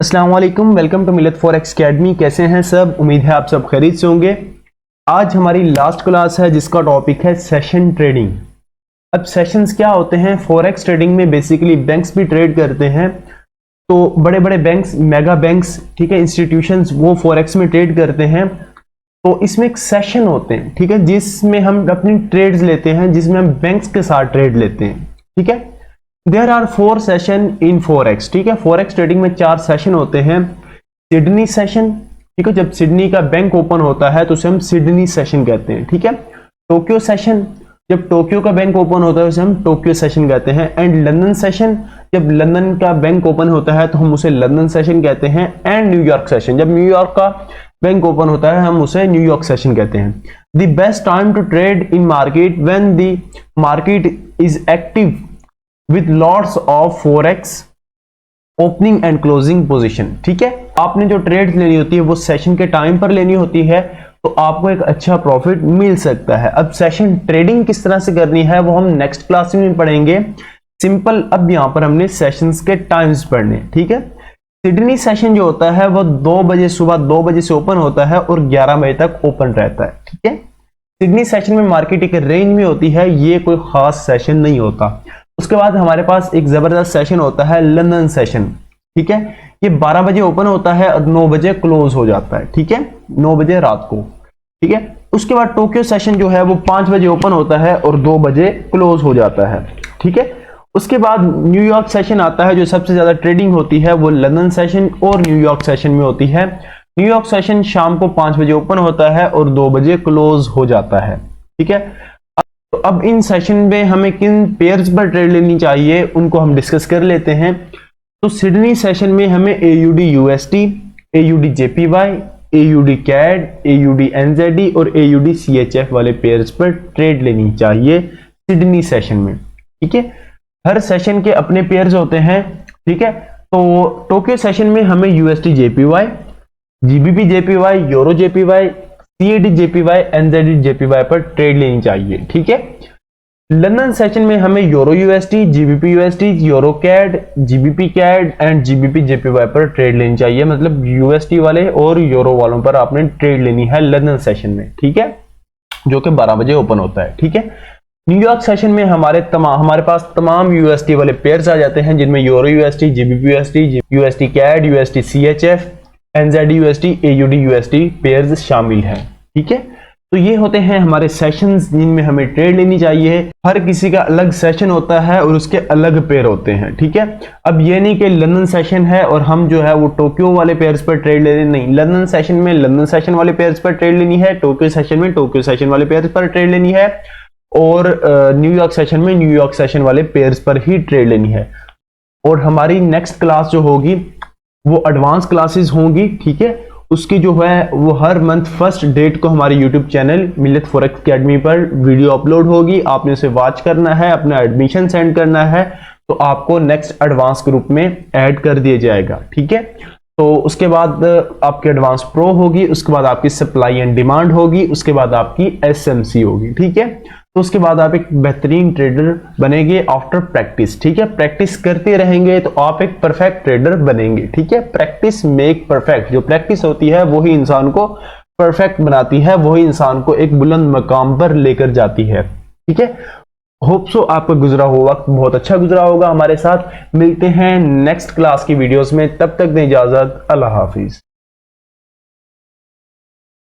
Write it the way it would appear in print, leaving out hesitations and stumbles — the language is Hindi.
अस्सलाम वालेकुम, वेलकम टू मिलत फॉरेक्स अकेडमी। कैसे हैं सब? उम्मीद है आप सब खैरियत से होंगे। आज हमारी लास्ट क्लास है जिसका टॉपिक है सेशन ट्रेडिंग। अब सेशंस क्या होते हैं? फॉरेक्स ट्रेडिंग में बेसिकली बैंक्स भी ट्रेड करते हैं, तो बड़े बड़े बैंक्स, मेगा बैंक्स, ठीक है, इंस्टीट्यूशंस, वो फॉरेक्स में ट्रेड करते हैं। तो इसमें एक सेशन होते हैं, ठीक है, जिसमें हम अपनी ट्रेड्स लेते हैं, जिसमें हम बैंक्स के साथ ट्रेड लेते हैं, ठीक है। There are 4 session in forex, ठीक है। फॉरेक्स ट्रेडिंग में 4 सेशन होते हैं। सिडनी सेशन, ठीक है, जब सिडनी का बैंक ओपन होता है तो उसे हम सिडनी सेशन कहते हैं, ठीक है। टोक्यो सेशन, जब टोक्यो का बैंक ओपन होता है उसे हम टोक्यो सेशन कहते हैं। एंड लंदन सेशन, जब लंदन का बैंक ओपन होता है तो हम उसे लंदन सेशन कहते हैं। एंड न्यूयॉर्क सेशन, जब न्यूयॉर्क का बैंक ओपन होता है हम उसे न्यूयॉर्क सेशन कहते हैं। The best time to trade in market when the market is active with lots of forex opening and closing position, ठीक है। आपने जो ट्रेड लेनी होती है वो सेशन के टाइम पर लेनी होती है, तो आपको एक अच्छा प्रॉफिट मिल सकता है। अब सेशन ट्रेडिंग किस तरह से करनी है वो हम नेक्स्ट क्लास में पढ़ेंगे। सिंपल, अब यहां पर हमने सेशंस के टाइम्स पढ़ने, ठीक है। सिडनी सेशन जो होता है वो 2 बजे, सुबह 2 बजे से ओपन होता है और 11 बजे तक ओपन रहता है, ठीक है। सिडनी सेशन में मार्केट एक रेंज में होती है, ये कोई खास सेशन नहीं होता। उसके बाद हमारे पास एक जबरदस्त सेशन होता है लंदन सेशन, ठीक है। ये 12 बजे ओपन होता है और 9 बजे क्लोज हो जाता है, ठीक है, 9 बजे रात को, ठीक है। उसके बाद टोक्यो सेशन जो है वो 5 बजे ओपन होता है और 2 बजे क्लोज हो जाता है, ठीक है। उसके बाद न्यूयॉर्क सेशन आता है, जो सबसे ज्यादा ट्रेडिंग होती है वो लंदन सेशन और न्यूयॉर्क सेशन में होती है। न्यूयॉर्क सेशन शाम को 5 बजे ओपन होता है और 2 बजे क्लोज हो जाता है, ठीक है। तो अब इन सेशन में हमें किन पेयर्स पर ट्रेड लेनी चाहिए उनको हम डिस्कस कर लेते हैं। तो सिडनी सेशन में हमें AUD USD, AUD JPY, AUD CAD, AUD NZD और AUD CHF वाले पेयर्स पर ट्रेड लेनी चाहिए सिडनी सेशन में, ठीक है। हर सेशन के अपने पेयर्स होते हैं, ठीक है। तो टोक्यो सेशन में हमें USD JPY, GBP JPY, euro JPY, CAD JPY, NZD JPY पर ट्रेड लेनी चाहिए, ठीक है। लंदन सेशन में हमें euro USD, GBP USD, euro CAD, GBP CAD and GBP JPY पर ट्रेड लेनी चाहिए। मतलब USD वाले और यूरो वालों पर आपने ट्रेड लेनी है लंदन सेशन में, ठीक है, जो कि 12 बजे ओपन होता है, ठीक है। न्यूयॉर्क सेशन में हमारे पास तमाम USD वाले पेयर्स आ जाते हैं, जिनमें euro USD, GBP USD, USD CAD, USD CHF, NZD USD, AUD USD pairs शामिल हैं, ठीक है। तो ये होते हैं हमारे सेशंस जिनमें हमें ट्रेड लेनी चाहिए। हर किसी का अलग सेशन होता है और उसके अलग पेयर होते हैं, ठीक है। अब ये नहीं कि लंदन सेशन है और हम जो है वो टोक्यो वाले पेयर्स पर ट्रेड ले रहे, नहीं। लंदन सेशन में लंदन सेशन वाले पेयर्स पर ट्रेड लेनी है, टोक्यो सेशन में टोक्यो सेशन वाले पेयर्स पर ट्रेड लेनी है और न्यूयॉर्क सेशन में न्यूयॉर्क सेशन वाले पेयर्स पर ही ट्रेड लेनी है। और हमारी नेक्स्ट क्लास जो होगी वो एडवांस क्लासेस होंगी, ठीक है। उसकी जो है वो हर मंथ फर्स्ट डेट को हमारे YouTube चैनल मिलत फॉरेक्स अकेडमी पर वीडियो अपलोड होगी। आपने उसे वॉच करना है, अपना एडमिशन सेंड करना है, तो आपको नेक्स्ट एडवांस ग्रुप में ऐड कर दिया जाएगा, ठीक है। तो उसके बाद आपकी एडवांस प्रो होगी, उसके बाद आपकी सप्लाई एंड डिमांड होगी, उसके बाद आपकी SMC होगी, ठीक है। तो उसके बाद आप एक बेहतरीन ट्रेडर बनेंगे आफ्टर प्रैक्टिस, ठीक है। प्रैक्टिस करते रहेंगे तो आप एक परफेक्ट ट्रेडर बनेंगे, ठीक है। प्रैक्टिस मेक परफेक्ट, जो प्रैक्टिस होती है वही इंसान को परफेक्ट बनाती है, वही इंसान को एक बुलंद मकाम पर लेकर जाती है, ठीक है। होप सो आपका गुजरा हुआ वक्त बहुत अच्छा गुजरा होगा हमारे साथ। मिलते हैं नेक्स्ट क्लास की वीडियोस में, तब तक दें इजाजत। अल्लाह हाफिज।